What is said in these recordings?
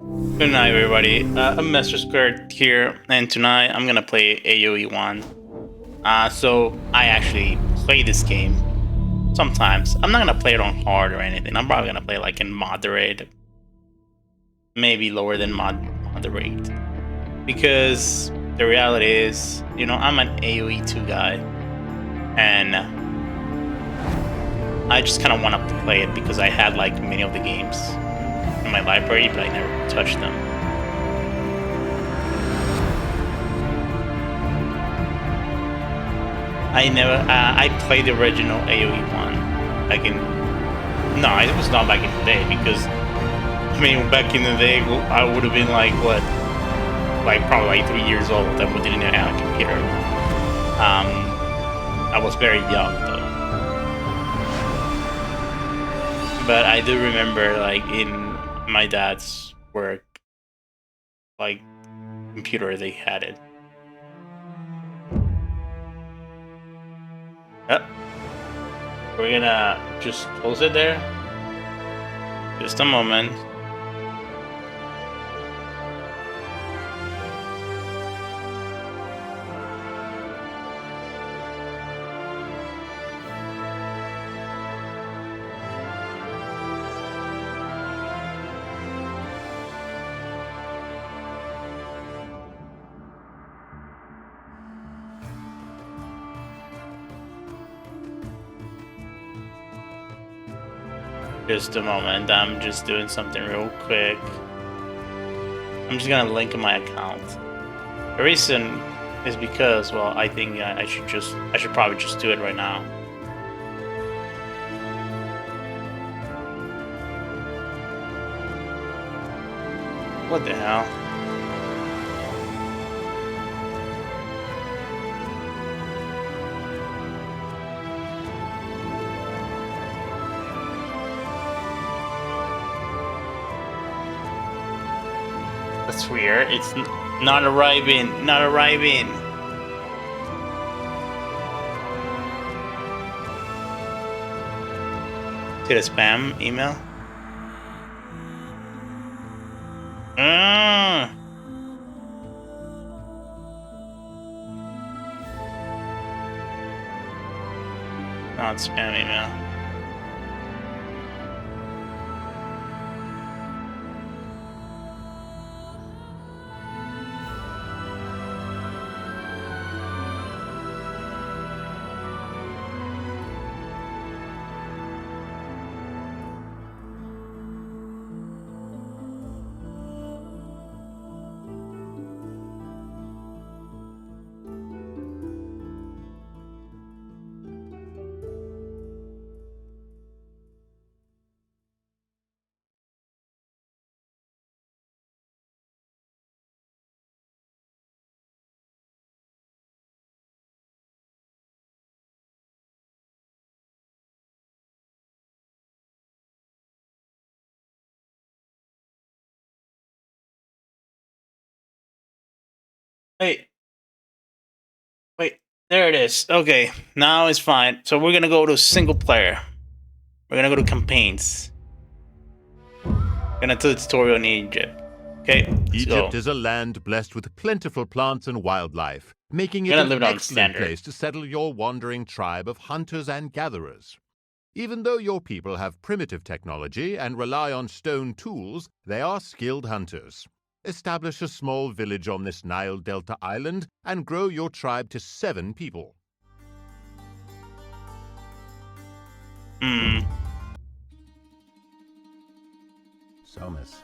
Good night, everybody. I'm Master Skirt here, and tonight I'm gonna play AoE 1. So I actually play this game sometimes. I'm not gonna play it on hard or anything. I'm probably gonna play like in moderate, maybe lower than moderate, because the reality is, I'm an AoE 2 guy, and I just kind of want to play it because I had like many of the games in my library, but I never touched them. I played the original AoE one back in. No, it was not back in the day because I mean back in the day I would have been like what, like probably like 3 years old and we didn't have a computer. I was very young though, but I do remember like in my dad's work, like computer they had it. Yep. We're gonna just close it there. Just a moment. Just a moment. I'm just doing something real quick. I'm just gonna link my account. The reason is because, well, I think I should probably just do it right now. What the hell? That's weird. It's not arriving. Not arriving. To the spam email. Not spam email. Wait. Wait. There it is. Okay. Now it's fine. So we're gonna go to single player. We're gonna go to campaigns. Gonna do the tutorial in Egypt. Okay, Egypt is a land blessed with plentiful plants and wildlife, making it an excellent place to settle your wandering tribe of hunters and gatherers. Even though your people have primitive technology and rely on stone tools, they are skilled hunters. Establish a small village on this Nile Delta island and grow your tribe to 7 people. Somas.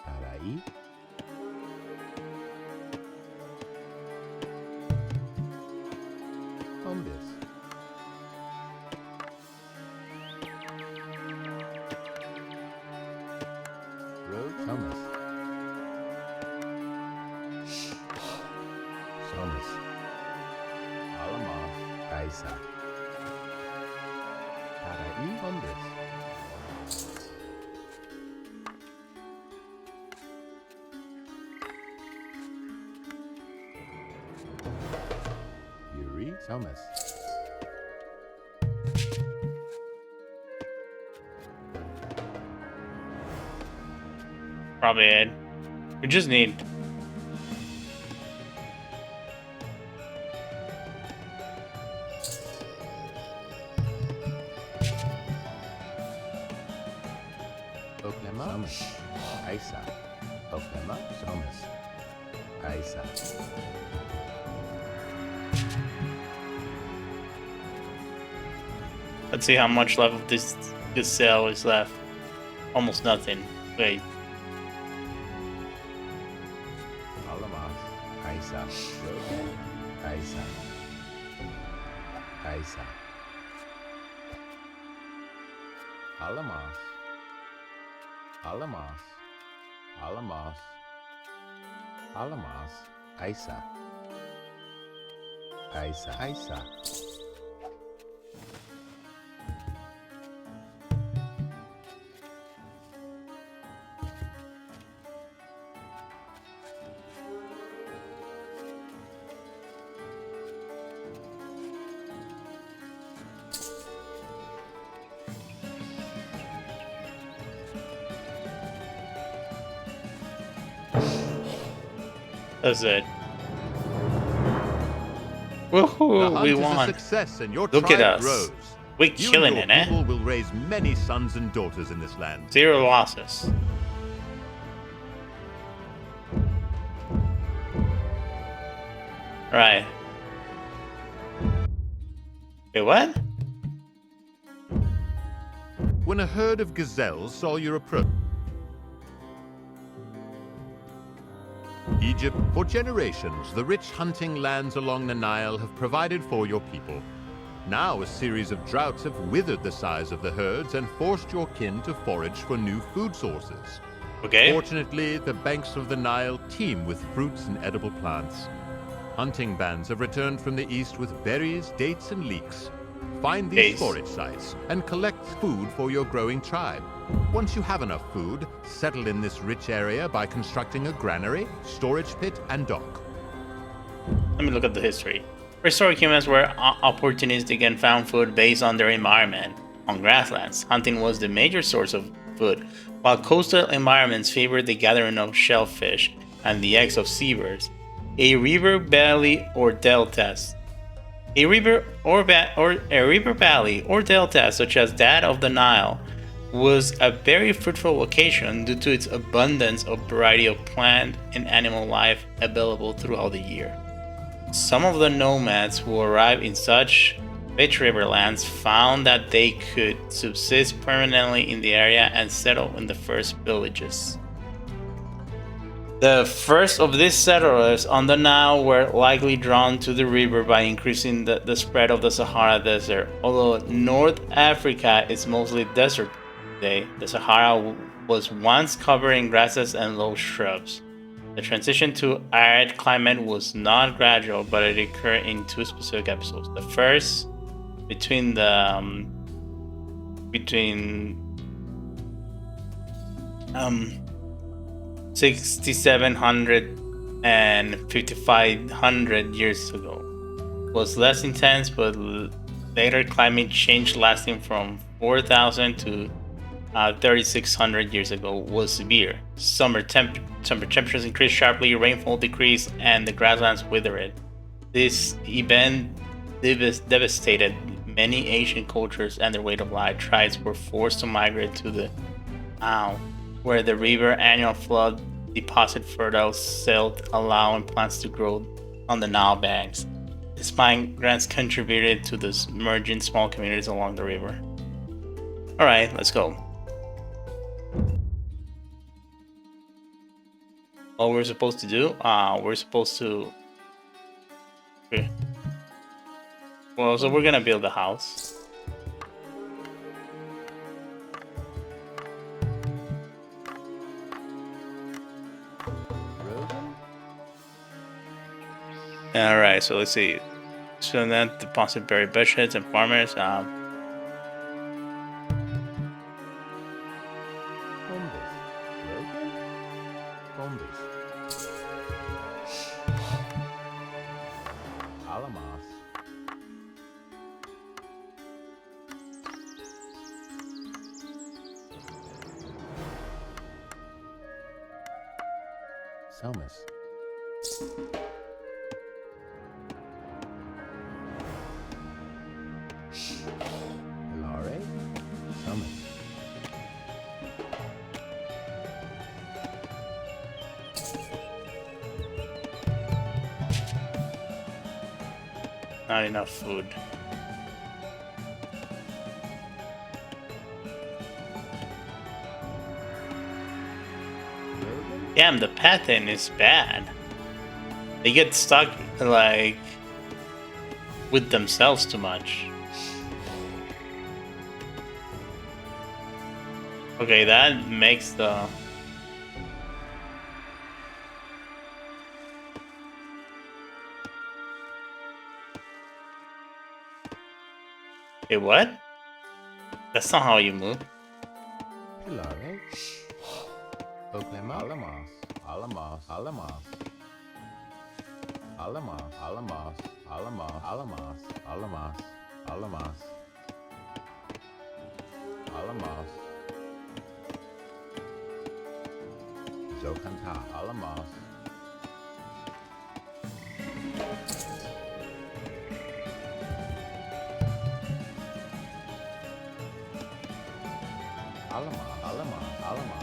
Paraí. Ombis. Road. Somas. Somas. Alama. Kaisa. Paraí. Ombis. Yuri. Somas. probably it. We just need... Oklema, Aisa. Oklema, Somas. Aisa. Let's see how much left of this cell is left. Almost nothing. Wait. Alamas. Aisa. Broken. Aisa. Aisa. Alamas. Alamas. Alamas. Alamas. Aisa. Aisa. Aisa. That's it. The Woohoo! hunt We is a won. success, and your Look at tribe us. grows. We're You killing and it, your eh? people will raise many sons and daughters in this land. 0 losses. Right. Wait, what? When a herd of gazelles saw your approach, Egypt, for generations, the rich hunting lands along the Nile have provided for your people. Now a series of droughts have withered the size of the herds and forced your kin to forage for new food sources. Okay. Fortunately, the banks of the Nile teem with fruits and edible plants. Hunting bands have returned from the east with berries, dates, and leeks. Find these Dates. forage sites and collect food for your growing tribe. Once you have enough food, settle in this rich area by constructing a granary, storage pit, and dock. Let me look at the history. Prehistoric humans were opportunistic and found food based on their environment. On grasslands, hunting was the major source of food, while coastal environments favored the gathering of shellfish and the eggs of seabirds. A river valley or deltas. A river valley or delta, such as that of the Nile, was a very fruitful location due to its abundance of variety of plant and animal life available throughout the year. Some of the nomads who arrived in such rich riverlands found that they could subsist permanently in the area and settle in the first villages. The first of these settlers on the Nile were likely drawn to the river by increasing the spread of the Sahara Desert. Although North Africa is mostly desert today, the Sahara was once covered in grasses and low shrubs. The transition to arid climate was not gradual, but it occurred in 2 specific episodes. The first, between 6,700 and 5,500 years ago, was less intense, but later climate change lasting from 4,000 to 3,600 years ago was severe. Summer temperatures increased sharply, rainfall decreased, and the grasslands withered. This event devastated many ancient cultures and their way of life. Tribes were forced to migrate to the Nile, where the river annual flood deposit fertile silt, allowing plants to grow on the Nile banks. Despite grants contributed to the emerging small communities along the river. Alright, let's go. What we're supposed to do? We're supposed to... Okay. Well, so we're gonna build a house. Alright, so let's see. So then deposit berry bushes and farmers. Somas. Hilare. Somas. Not enough food. Damn, the pattern is bad. They get stuck, like, with themselves too much. Okay, that makes the... Wait, what? That's not how you move. Hilare. Oklema. Alamas. Alamas. Alamas. Alamas. Alamas. Alamas. Alamas. Alamas. Alamas. Alamas. Zokanta. Alamas. Alamas. Alamas. Alamas.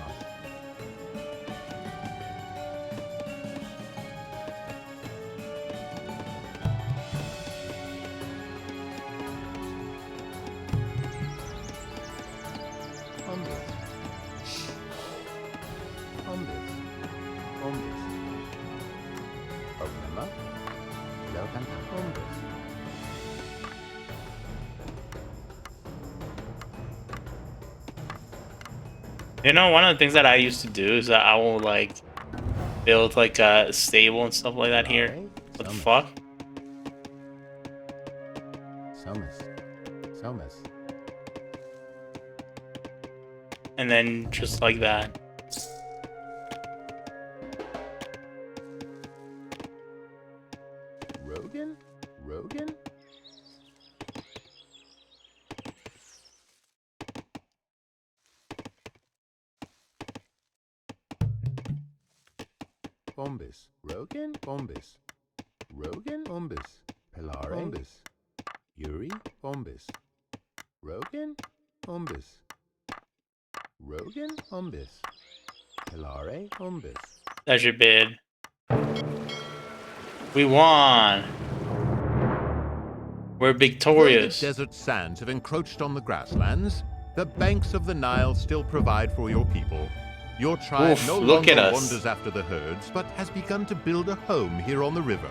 You know, one of the things that I used to do is that I will, like, build, like, a stable and stuff like that here. What the fuck? Somas. And then just like that. Rogan? Bombis. Rogan? Bombis. Rogan? Bombis. Pilare? Bombis. Yuri? Bombis. Rogan? Bombis. Rogan? Bombis. Pilare? Bombis. That's your bid. We won. We're victorious. Though the desert sands have encroached on the grasslands, the banks of the Nile still provide for your people. Your tribe no longer wanders after the herds, but has begun to build a home here on the river.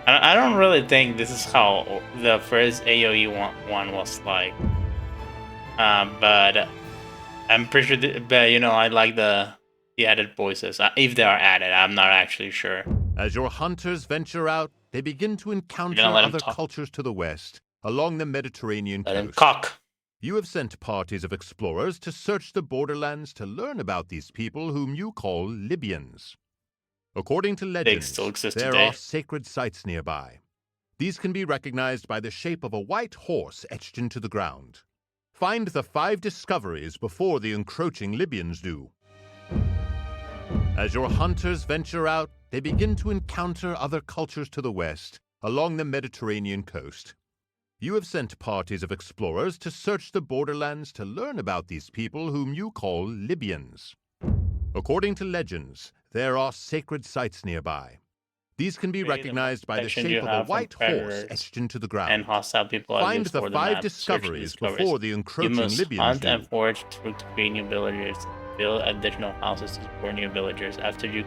I don't really think this is how the first AoE one was like. But I'm pretty sure, but you know, I like the added voices. If they are added, I'm not actually sure. As your hunters venture out, they begin to encounter other cultures to the west, along the Mediterranean coast. Let him cock. You have sent parties of explorers to search the borderlands to learn about these people whom you call Libyans. According to legends, there are sacred sites nearby. These can be recognized by the shape of a white horse etched into the ground. Find the 5 discoveries before the encroaching Libyans do. As your hunters venture out, they begin to encounter other cultures to the west, along the Mediterranean coast. You have sent parties of explorers to search the borderlands to learn about these people whom you call Libyans. According to legends, there are sacred sites nearby. These can be recognized by the shape of a white horse etched into the ground. And hostile people Find the 5 discoveries before the encroaching Libyans do. You must hunt and forage to create new villagers. Build additional houses to support new villagers. After you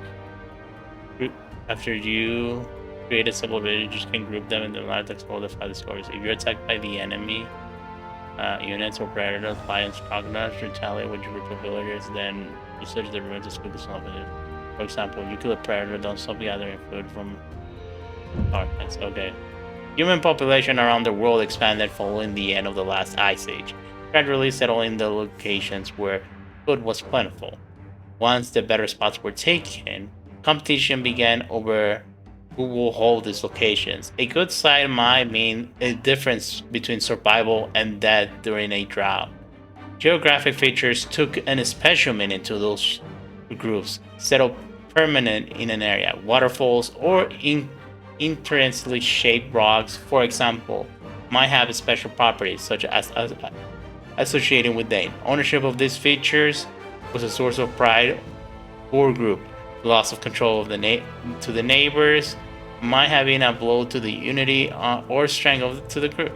create several villages, you can group them in the line to explore the 5 discoveries. If you're attacked by the enemy units or predators, lions, crocodiles, retaliate with your group of villagers, then you search the ruins to spook the small village. For example, you kill a predator, don't stop gathering food from darkness. Okay. Human population around the world expanded following the end of the last ice age, gradually settling the locations where food was plentiful. Once the better spots were taken, competition began over who will hold these locations. A good site might mean a difference between survival and death during a drought. Geographic features took an special meaning to those groups settle permanent in an area. Waterfalls or interestingly shaped rocks, for example, might have special properties such as associated with Dane. Ownership of these features was a source of pride or group. Loss of control of to the neighbors might have been a blow to the unity or strength to the group.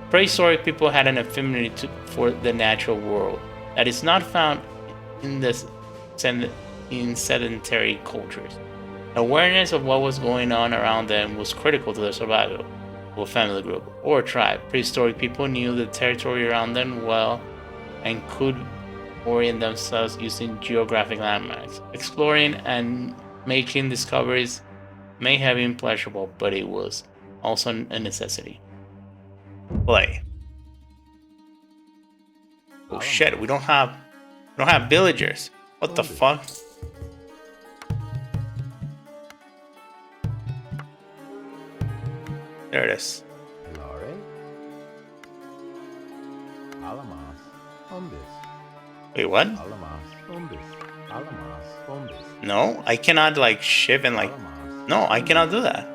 Prehistoric people had an affinity for the natural world that is not found in sedentary cultures. Awareness of what was going on around them was critical to their survival of a family group or tribe. Prehistoric people knew the territory around them well and could orient themselves using geographic landmarks. Exploring and making discoveries may have been pleasurable, but it was also a necessity. Play. Oh shit, we don't have villagers. What the fuck? There it is. Wait, what? No, I cannot like shift and like. No, I cannot do that.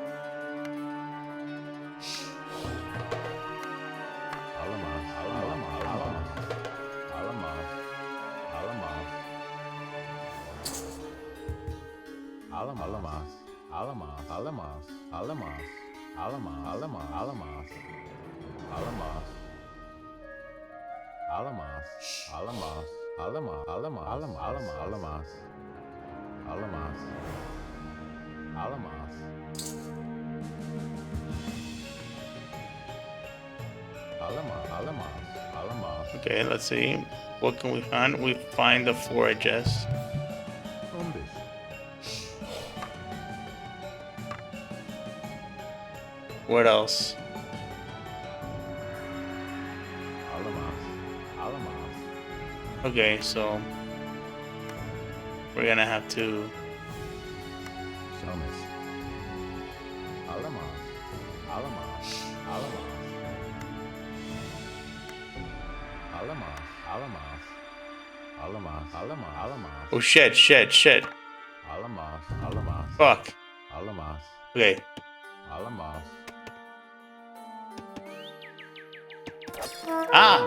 Okay, let's see. What can we find? We find the forages. What else? Okay, so we're gonna have to. Oh shit! Fuck. Okay. Ah!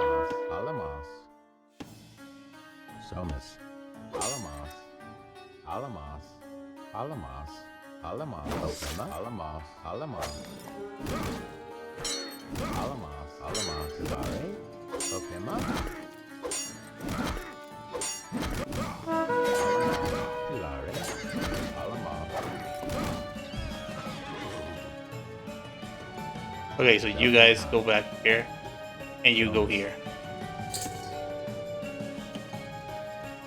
Somas. Alamos. Zare. Pokemon. Okay, so you guys go back here, and you go here.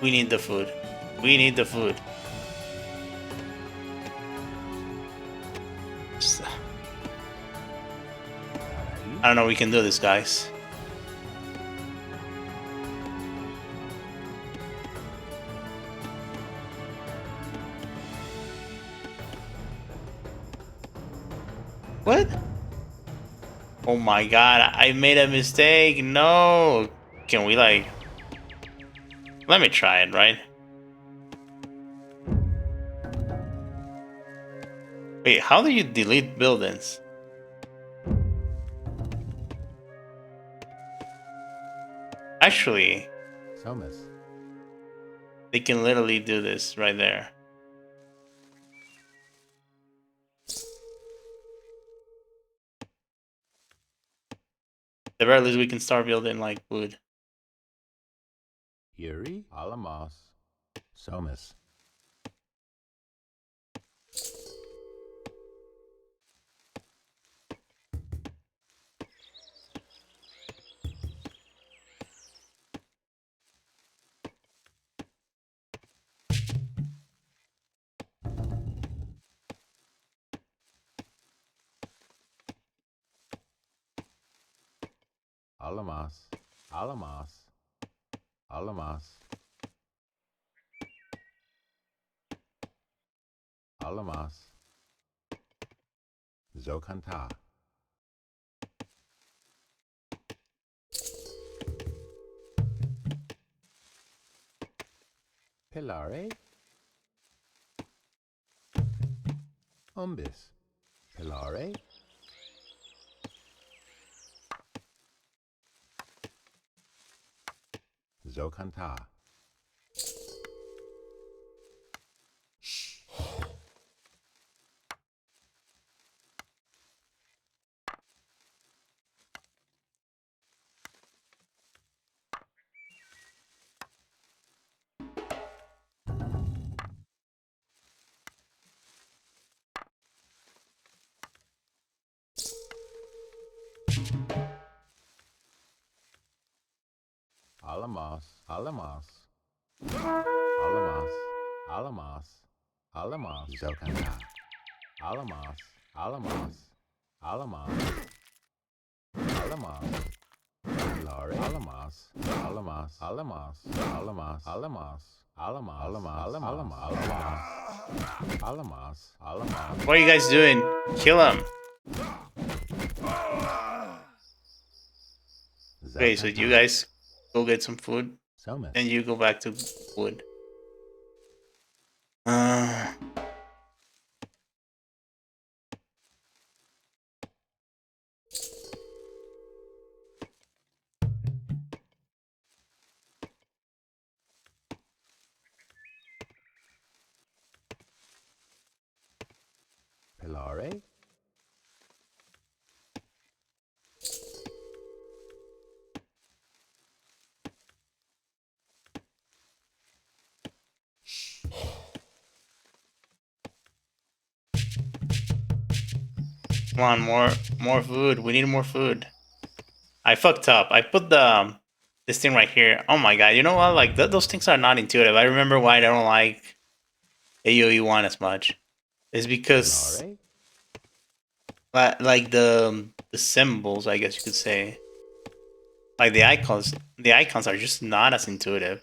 We need the food. I don't know. We can do this, guys. What? Oh my god, I made a mistake. No. Can we like... Let me try it, right? Wait, how do you delete buildings? Actually, they can literally do this right there. At the very least, we can start building like wood. Yuri, Alamos, Somas. Alamos. Zokanta. Pilare. Umbis. Pilare. Zokanta. Alamos. Alamos. Alamos. Alamos. Alamos. Zokanta. Alamos. Alamos. Alamos. Alamos. Pilare. Alamos. Alamos. Alamos. Alamos. Alamos. Alamos. Alamos. Alamos. Alamos. Alamos. What are you guys doing? Kill him. Okay, so you guys go get some food. And you go back to wood. Pilare. Come on, more food. We need more food. I fucked up. I put the this thing right here. Oh my god! You know what? Like those things are not intuitive. I remember why I don't like AoE 1 as much. It's because like the symbols, I guess you could say. Like the icons are just not as intuitive.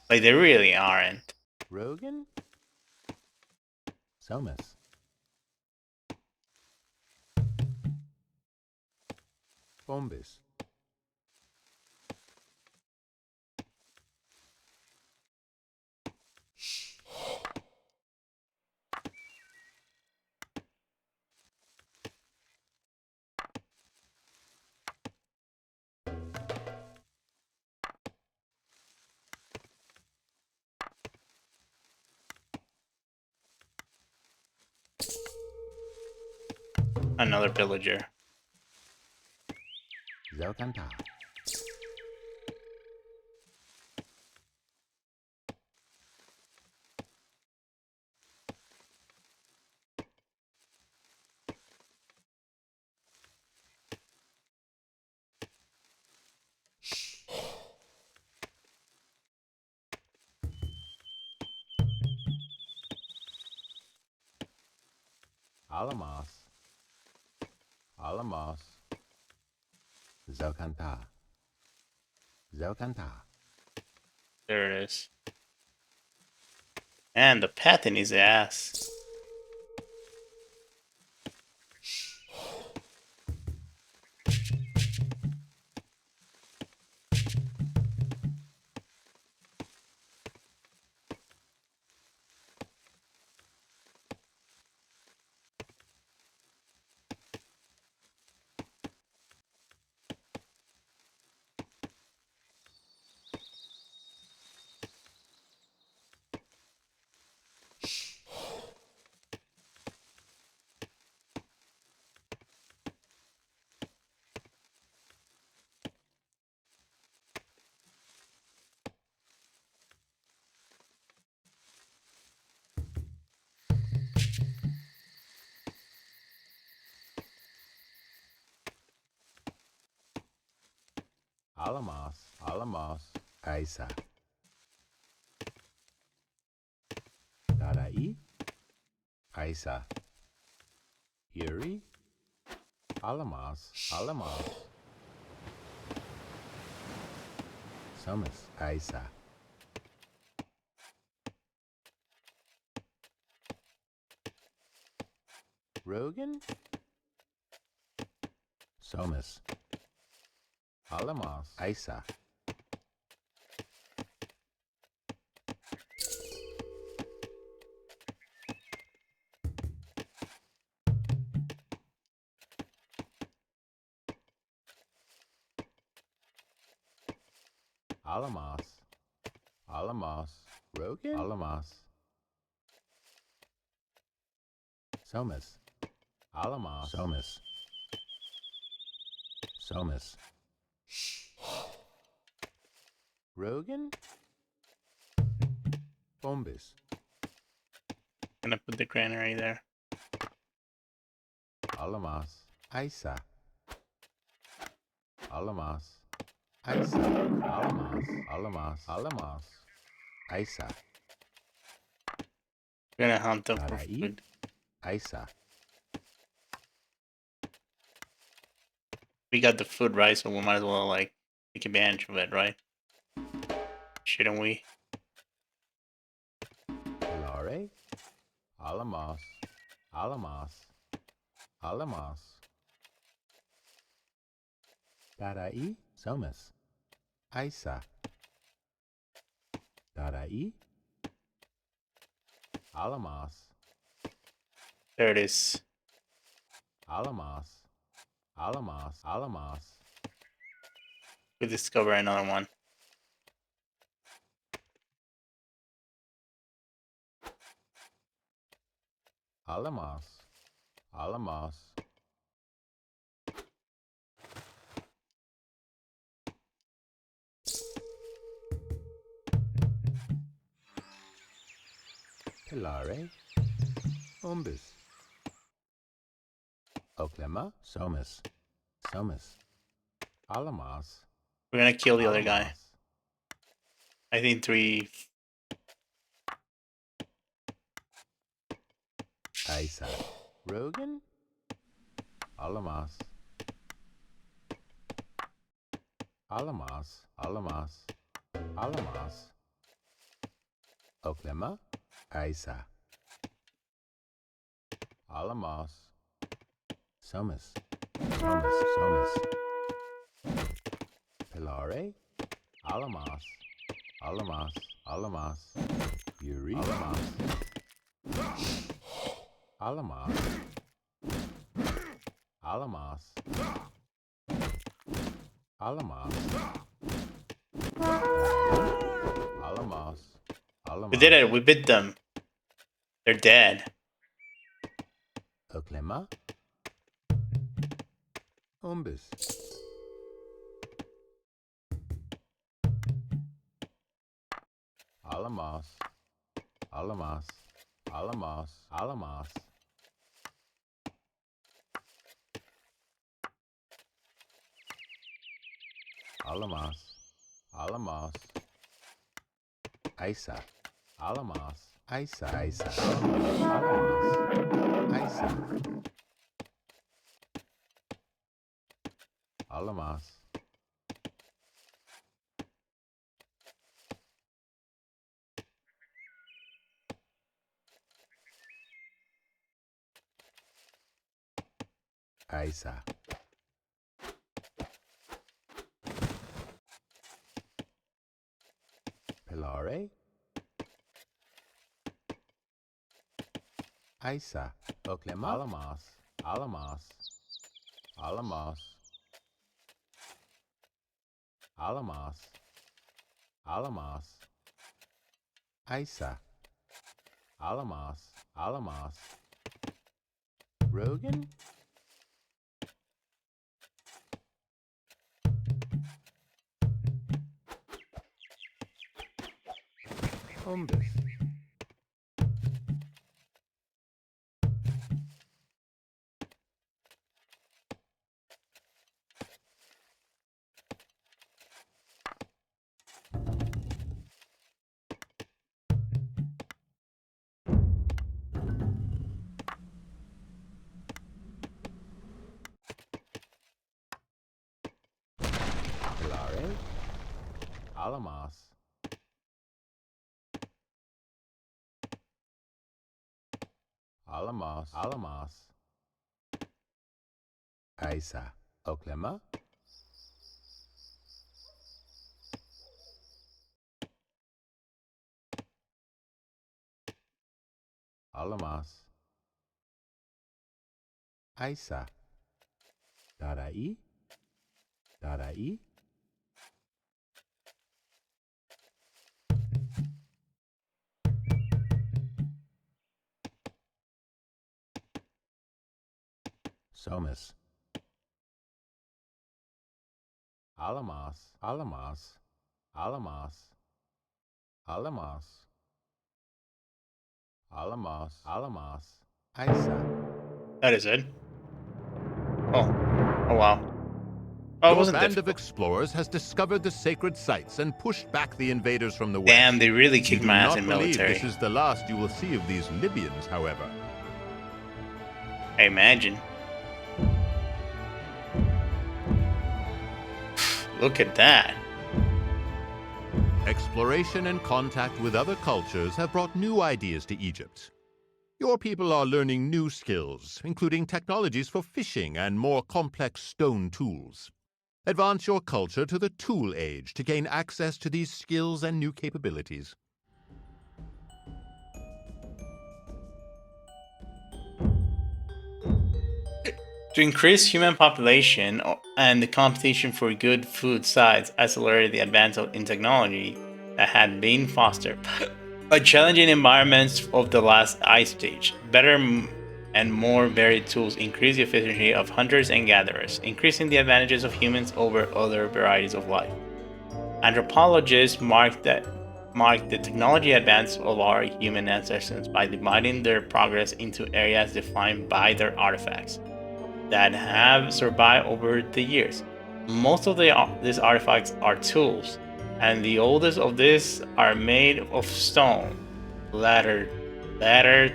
Like they really aren't. Rogan? Somas. Bombis. Another villager. Zokanta. Alamos. Alamos. Zokanta. Zokanta. There it is. And the path in his ass. Alamos. Alamos. Aisa. Darai. Aisa. Iri. Alamos. Alamos. Somas. Aisa. Rogan? Somas. Alamos. Aisa. Alamos. Alamos. Rogan? Alamos. Somas. Alamos. Somas. Somas. Rogan? Bombas. Gonna put the granary there. Alamos. Isa. Alamos. Isa. Alamos. Alamos. Alamos. Isa. We're gonna hunt them for Tarai. food. Isa. We got the food, right? So we might as well like take advantage of it, right? Shouldn't we? Lare. Alamos. Alamos. Alamos. Tarai. Somas. Isa. Tarai. Alamos. There it is. Alamos. Alamos. Alamos. We discover another one. Alamos. Alamos. Pilare. Umbus. Oklema. Somas. Somas. Alamos. We're gonna kill the other guy. Alamos. I think 3. Isa. Rogan. Alamos. Alamos. Alamos. Alamos. Oklema. Isa. Alamos. Somas. Somas. Somas. Pilare. Alamos. Alamos. Alamos. Yuri. Alamos. Alamos. Alamos. Alamos. Alamos. Alamos. We did it. We beat them. They're dead. Oklema. Umbus. Alamos. Alamos. Alamos. Alamos. Alamos. Alamos. Isa. Alamos. Isa. Isa. Alamos. Isa. Alamos. Isa. Pilare. Isa. Oklema. Alamos. Alamos. Alamos. Alamos. Alamos. Isa. Alamos. Alamos. Rogan. Umbus. Pilare. Alamos. Alamos. Alamos. Isa. Oklema. Alamos. Isa. Tarai. Tarai. Somas. Alamas. Alamas. Alamas. Alamas. Alamas. Alamas. Isa. That is it. Oh. Oh, wow. Oh, it Your wasn't band of difficult. explorers has discovered the sacred sites and pushed back the invaders from the west. Damn, they really You kicked do my ass not in believe military. this is the last you will see of these Libyans, however. I imagine. Look at that. Exploration and contact with other cultures have brought new ideas to Egypt. Your people are learning new skills, including technologies for fishing and more complex stone tools. Advance your culture to the tool age to gain access to these skills and new capabilities. To increase human population and the competition for good food sites accelerated the advance in technology that had been fostered by challenging environments of the last ice age. Better and more varied tools increase the efficiency of hunters and gatherers, increasing the advantages of humans over other varieties of life. Anthropologists mark the technology advance of our human ancestors by dividing their progress into areas defined by their artifacts that have survived over the years. Most of these artifacts are tools, and the oldest of these are made of stone. Later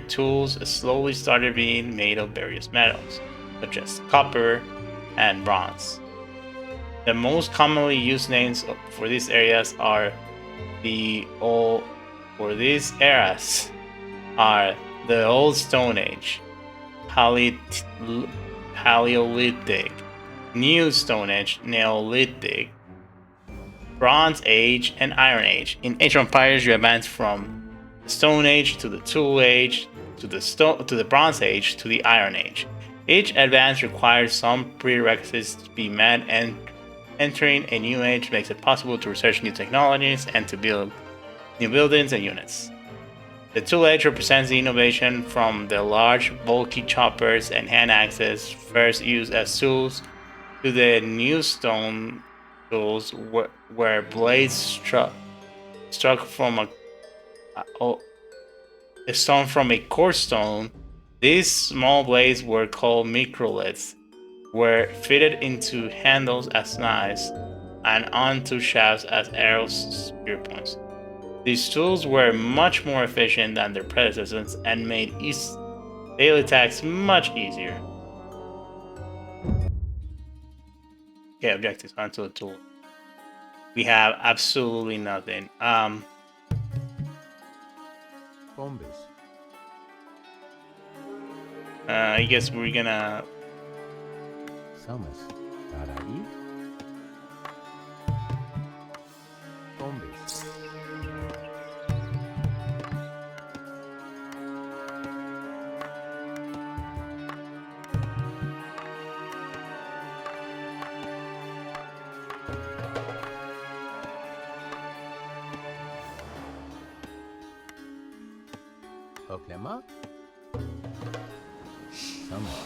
tools slowly started being made of various metals, such as copper and bronze. The most commonly used names for these areas are the old for these eras are the Old Stone Age, Paleolithic, New Stone Age, Neolithic, Bronze Age, and Iron Age. In Age of Empires, you advance from the Stone Age to the Tool Age to the Bronze Age to the Iron Age. Each advance requires some prerequisites to be met, and entering a new age makes it possible to research new technologies and to build new buildings and units. The tool age represents the innovation from the large, bulky choppers and hand axes first used as tools to the new stone tools where blades struck from a stone from a coarse stone. These small blades were called microliths, were fitted into handles as knives and onto shafts as arrows, spear points. These tools were much more efficient than their predecessors and made daily tasks much easier. Okay, objectives onto the tool. We have absolutely nothing. Bombas. I guess we're gonna. Somas. Darai. Bombas. Oklema. Somas.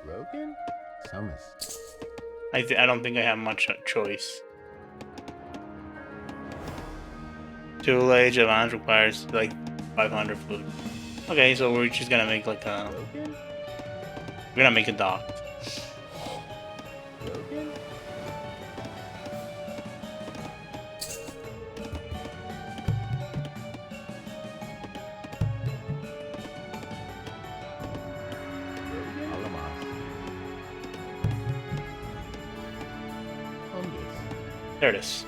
Rogan. Somas. I don't think I have much choice. Tool age advance requires like 500 food. Okay, so we're just gonna make like a. Rogan. We're gonna make a dock. Rogan. Alamas. Bombas. There it is.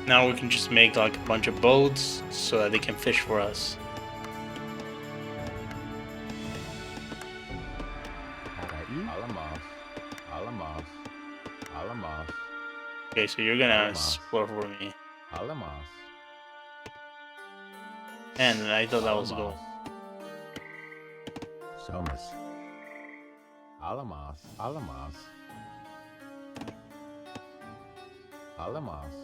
Now we can just make like a bunch of boats so that they can fish for us. Darai. Alamas. Alamas. Alamas. Okay, so you're gonna Alamas. explore for me. Alamas. And I thought that was the goal. Somas. Alamas. Alamas. Alamas.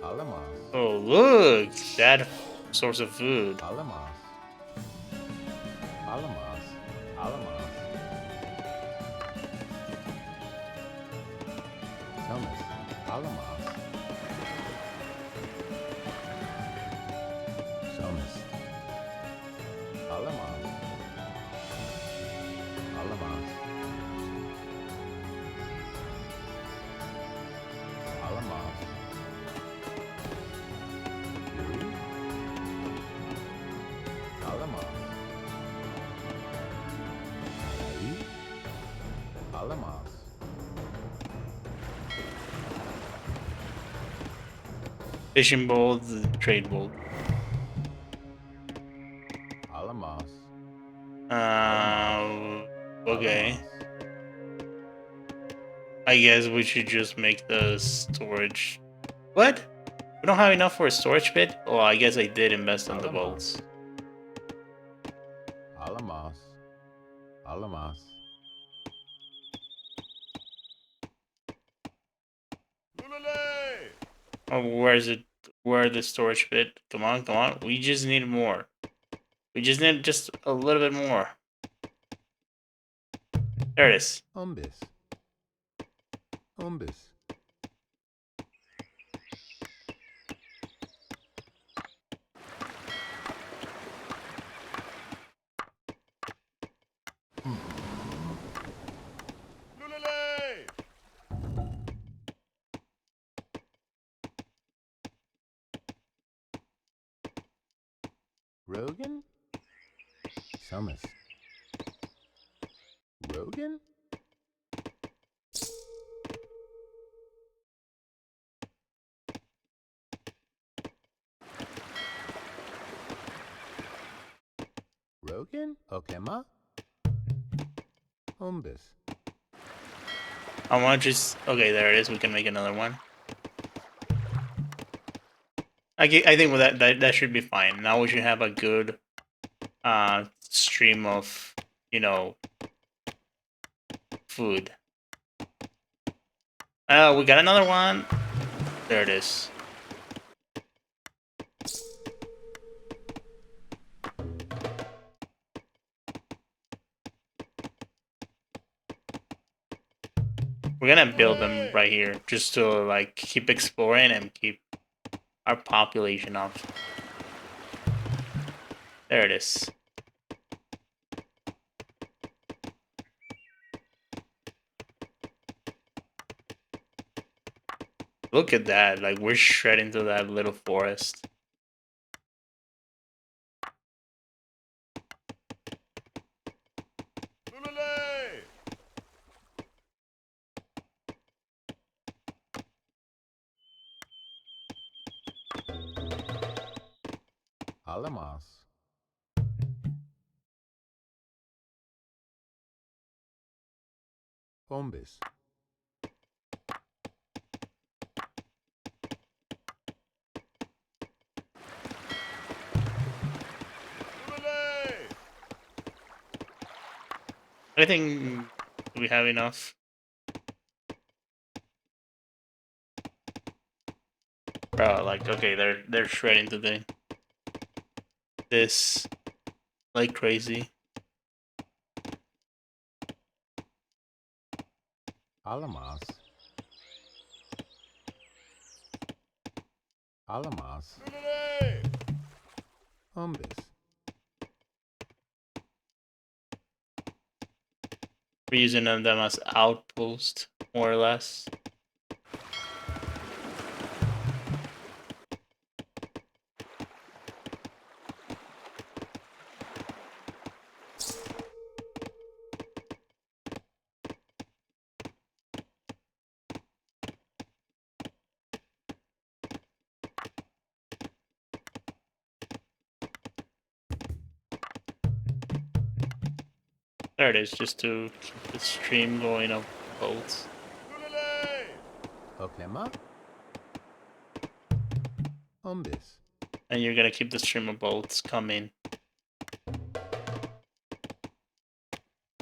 Alamas. Oh, look! That source of food. Alamas. Alamas. Alamas. Thomas. Alamas. Thomas. Alamas. Alamas. Alamas. Yuri. Alamas. Yuri. Alamas. Fishing bowl, the trade bowl. Alamas. Okay. I guess we should just make the storage. What? We don't have enough for a storage pit? Oh, I guess I did invest in the bolts. Alamas. Alamas. Oh, where's it? Where the storage pit? Come on, come on. We just need more. We just need just a little bit more. There it is. Umbis. Umbis. Rogan? Summers. Rogan? Rogan? Okema? Umbis. I want to just... Okay, there it is. We can make another one. I think with that should be fine. Now we should have a good stream of, you know, food. We got another one. There it is. We're gonna build them right here just to like keep exploring and keep our population up. There it is. Look at that, like we're shredding through that little forest. Alamas. Umbis. I think we have enough. Bro, like okay, they're shredding today. This like crazy. Alamas. Alamas. Umbis. We're using them as outpost, more or less. There it is, just to keep the stream going of boats. Okema? Umbis. And you're gonna keep the stream of boats coming.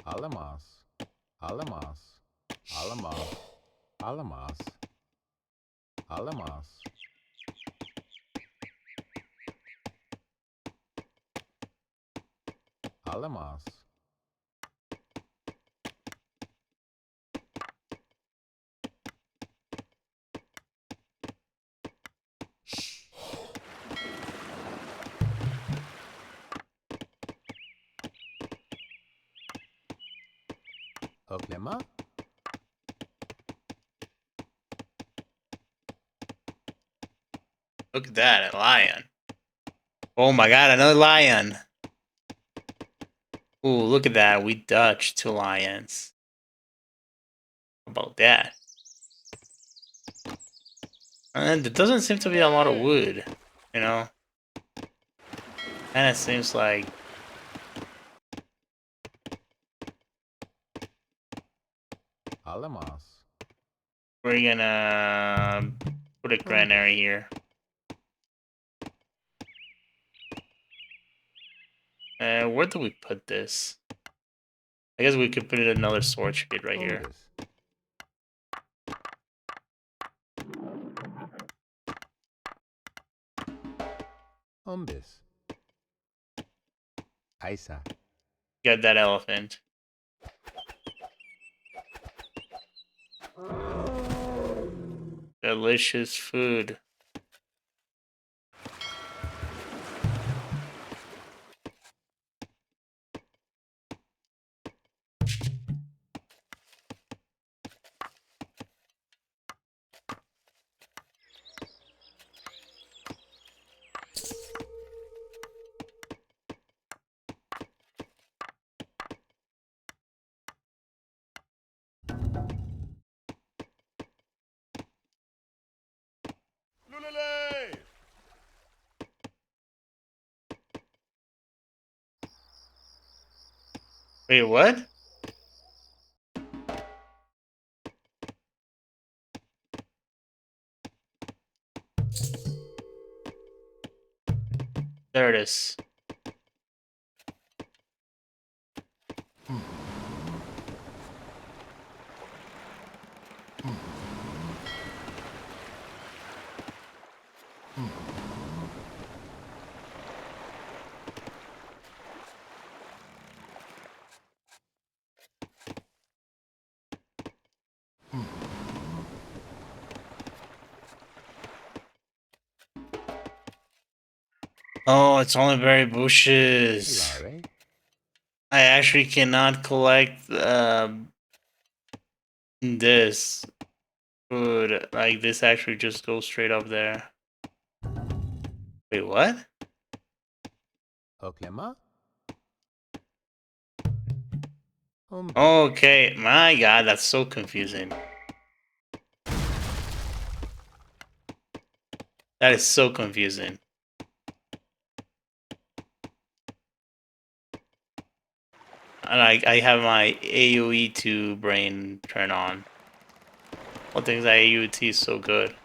Alamas. Alamas. Alamas. Alamas. Alamas. Alamaz. Oklema. Look at that, a lion. Oh my god, another lion. Ooh, look at that. We dodged 2 lions. How about that? And there doesn't seem to be a lot of wood, you know? And it seems like Alamaz. we're gonna put a granary here. Where do we put this? I guess we could put it in another storage pit right here. Umbis. Isa. Get that elephant. Delicious food. Wait, what? There it is. Oh, it's only berry bushes. I actually cannot collect this food. Like, this actually just goes straight up there. Wait, what? Oklema. Okay, my god, that's so confusing. That is so confusing. I have my AoE 2 brain turned on. What things that AoE is so good?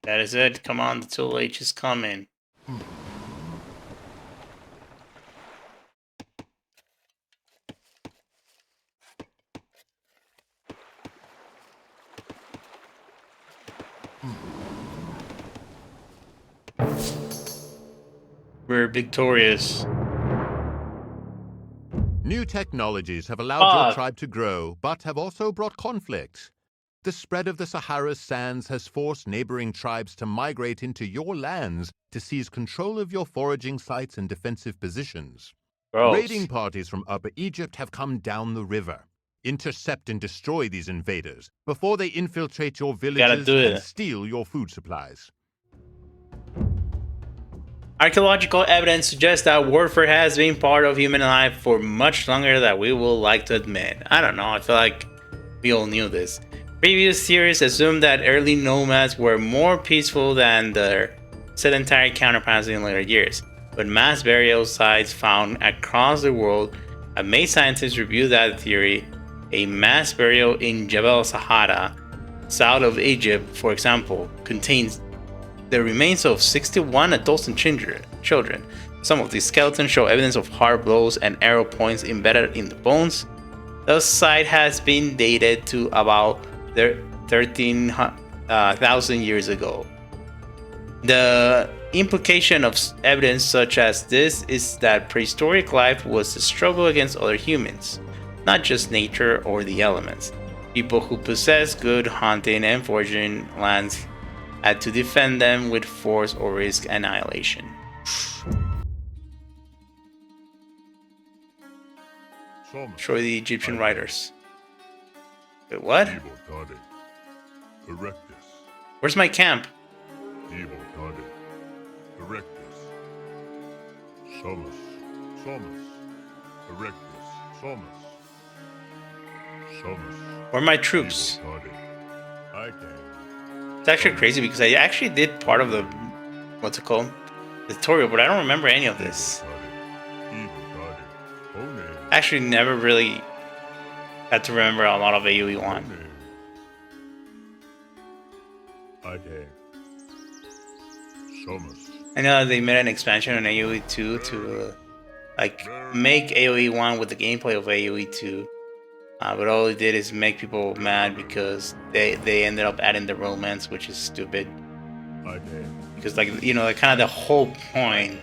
That is it. Come on, the Tool H is coming. We're victorious. New technologies have allowed your tribe to grow, but have also brought conflict. The spread of the Sahara's sands has forced neighboring tribes to migrate into your lands to seize control of your foraging sites and defensive positions. Gross. Raiding parties from Upper Egypt have come down the river. Intercept and destroy these invaders before they infiltrate your villages and steal your food supplies. Archaeological evidence suggests that warfare has been part of human life for much longer than we would like to admit. I don't know, I feel like we all knew this. Previous theories assumed that early nomads were more peaceful than their sedentary counterparts in later years. With mass burial sites found across the world, have made scientists review that theory. A mass burial in Jebel Sahara, south of Egypt, for example, contains the remains of 61 adults and children. Some of these skeletons show evidence of hard blows and arrow points embedded in the bones. The site has been dated to about 13,000 years ago. The implication of evidence such as this is that prehistoric life was a struggle against other humans, not just nature or the elements. People who possessed good hunting and foraging lands had to defend them with force or risk annihilation. Destroy the Egyptian riders. Wait, what? Where's my camp? Where are my troops? It's actually crazy because I actually did part of the, what's it called? The tutorial, but I don't remember any of this. I actually never really had to remember a lot of AoE 1. I know they made an expansion on AoE 2 to like make AoE 1 with the gameplay of AoE 2. But all it did is make people mad because they ended up adding the romance, which is stupid. Because like, you know, like kind of the whole point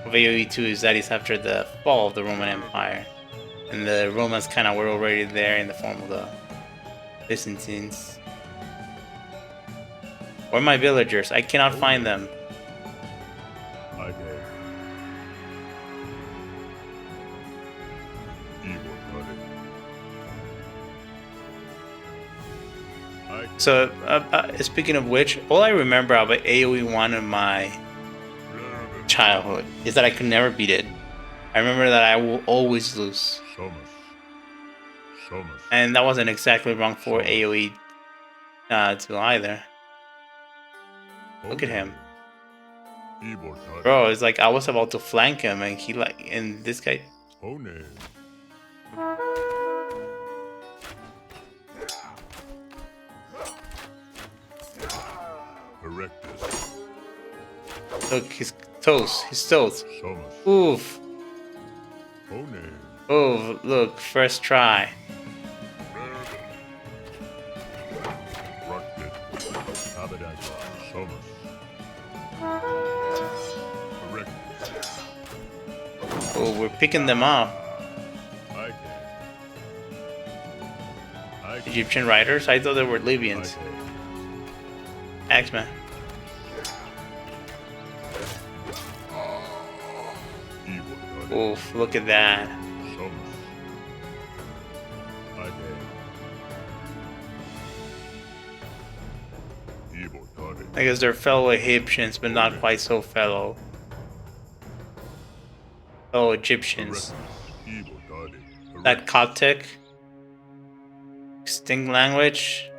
of AoE 2 is that it's after the fall of the Roman Empire. And the Romans kind of were already there in the form of the Byzantines. Where are my villagers? I cannot find them. So, speaking of which, all I remember about AoE 1 in my childhood is that I could never beat it. I remember that I will always lose. And that wasn't exactly wrong for AoE 2 either. Look at him. Bro, it's like I was about to flank him and he like, and this guy... Look, his toes. Oof. Oh, look, first try. Oh, we're picking them up. Egyptian riders? I thought they were Libyans. Axeman. Oof, look at that. I guess they're fellow Egyptians, but not quite so fellow. Fellow Egyptians. That Coptic? Extinct language?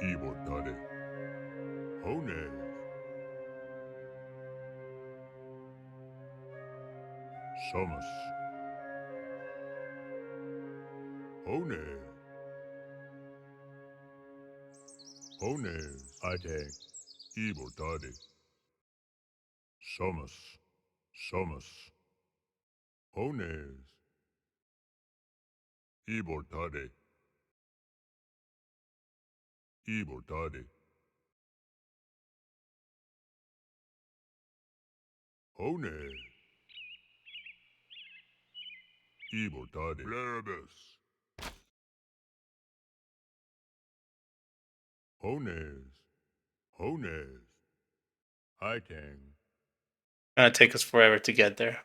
Gonna take us forever to get there.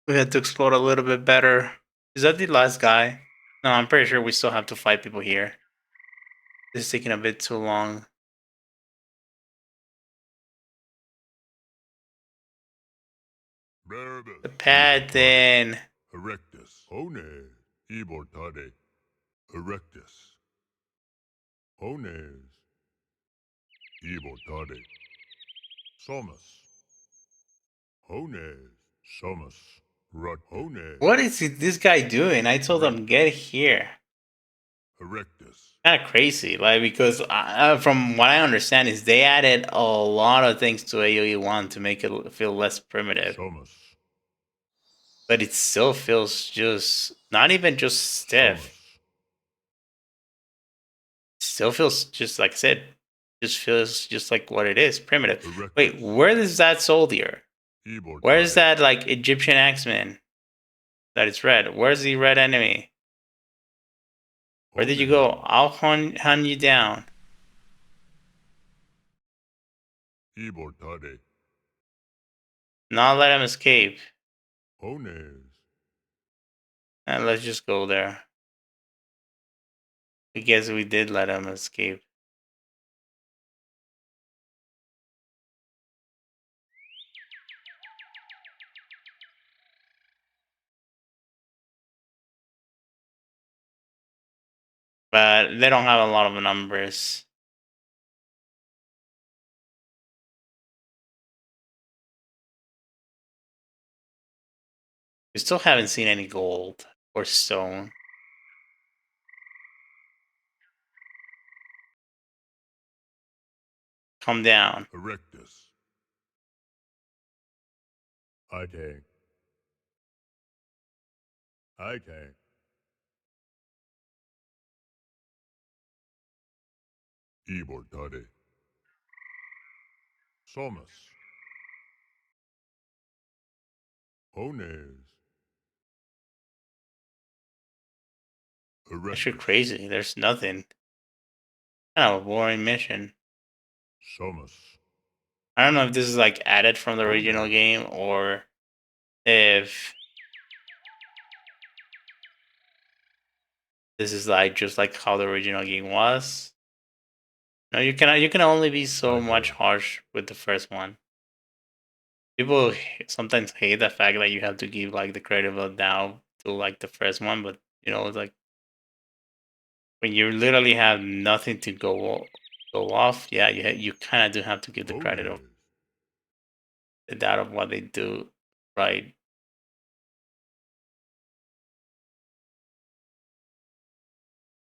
We had to explore a little bit better. Is that the last guy? No, I'm pretty sure we still have to fight people here. This is taking a bit too long. The pattern. Erectus. One. Ibortade. Erectus. Ones. Ibortade. Somus. What is this guy doing? I told him get here. Kind of crazy, like because from what I understand is they added a lot of things to AoE 1 to make it feel less primitive. But it still feels just not even just stiff. Still feels just like I said, just feels just like what it is, primitive. Wait, where is that soldier? Where is that like Egyptian axeman that is red? Where's the red enemy? Where did you go? I'll hunt you down. Not let him escape. And let's just go there. I guess we did let him escape. But they don't have a lot of numbers. We still haven't seen any gold or stone. Come down. Actually crazy. There's nothing. Kind of a boring mission. I don't know if this is like added from the original game or if this is like just like how the original game was. No, you can only be so much harsh with the first one. People sometimes hate the fact that you have to give like the credit of the doubt to like the first one, but you know it's like when you literally have nothing to go off. Yeah, you kind of do have to give the credit of the doubt of what they do right.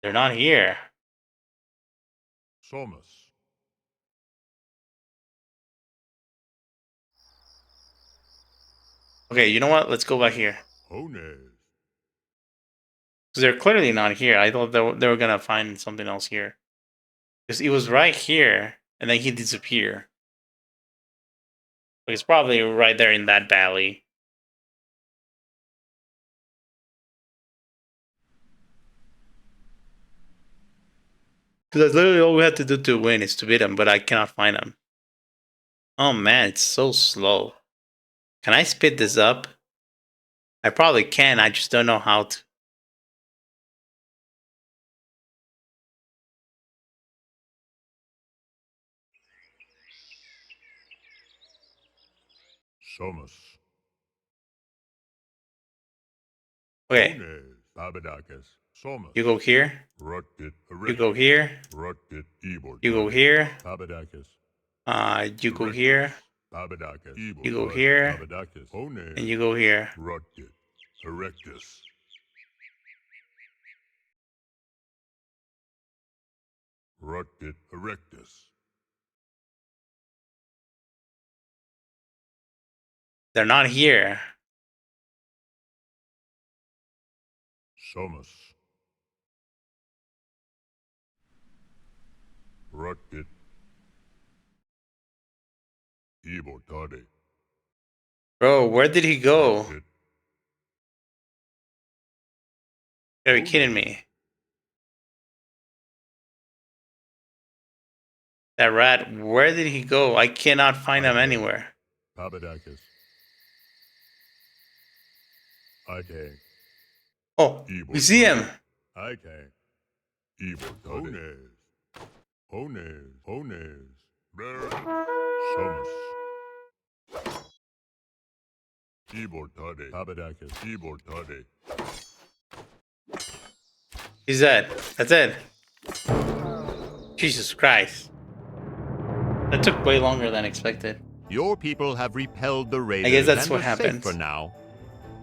They're not here. Okay, you know what? Let's go back here. Because they're clearly not here. I thought they were gonna find something else here. Because it was right here, and then he disappeared. Like, it's probably right there in that valley. Because that's literally all we have to do to win is to beat him, but I cannot find him. Oh man, it's so slow. Can I speed this up? I probably can, I just don't know how to. Okay. You go here. You go here. You go here. You go here. You go here. And you go here. They're not here. Bro, where did he go? Are you kidding me? That rat, where did he go? I cannot find him anywhere. Oh, we see him. He's dead. That's it. Jesus Christ. That took way longer than expected. Your people have repelled the raiders I guess that's and what are happened. safe for now.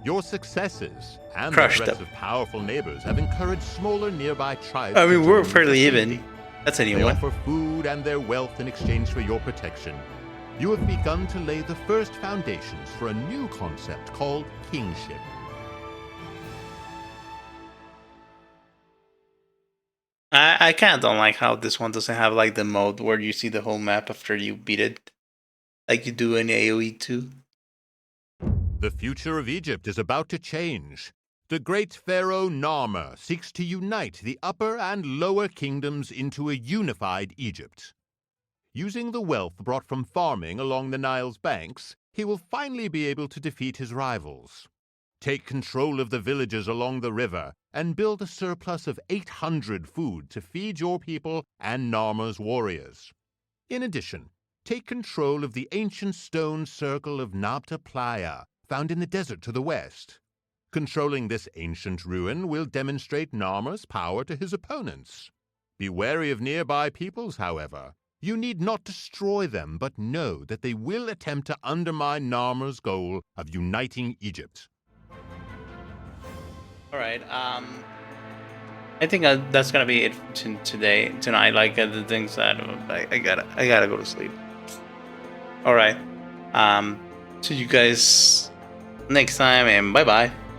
Your successes and Crushed the threats them. of powerful neighbors have encouraged smaller nearby tribes. I mean, to we're join you fairly for even. safety. That's a new They one. offer food and their wealth in exchange for your protection. You have begun to lay the first foundations for a new concept called kingship. I kind of don't like how this one doesn't have like the mode where you see the whole map after you beat it, like you do in AoE 2. The future of Egypt is about to change. The great pharaoh Narmer seeks to unite the upper and lower kingdoms into a unified Egypt. Using the wealth brought from farming along the Nile's banks, he will finally be able to defeat his rivals. Take control of the villages along the river and build a surplus of 800 food to feed your people and Narmer's warriors. In addition, take control of the ancient stone circle of Nabta Playa, found in the desert to the west. Controlling this ancient ruin will demonstrate Narmer's power to his opponents. Be wary of nearby peoples, however. You need not destroy them, but know that they will attempt to undermine Narmer's goal of uniting Egypt. All right. I think that's gonna be it tonight. Like the things that I gotta go to sleep. All right. See you guys next time, and bye bye.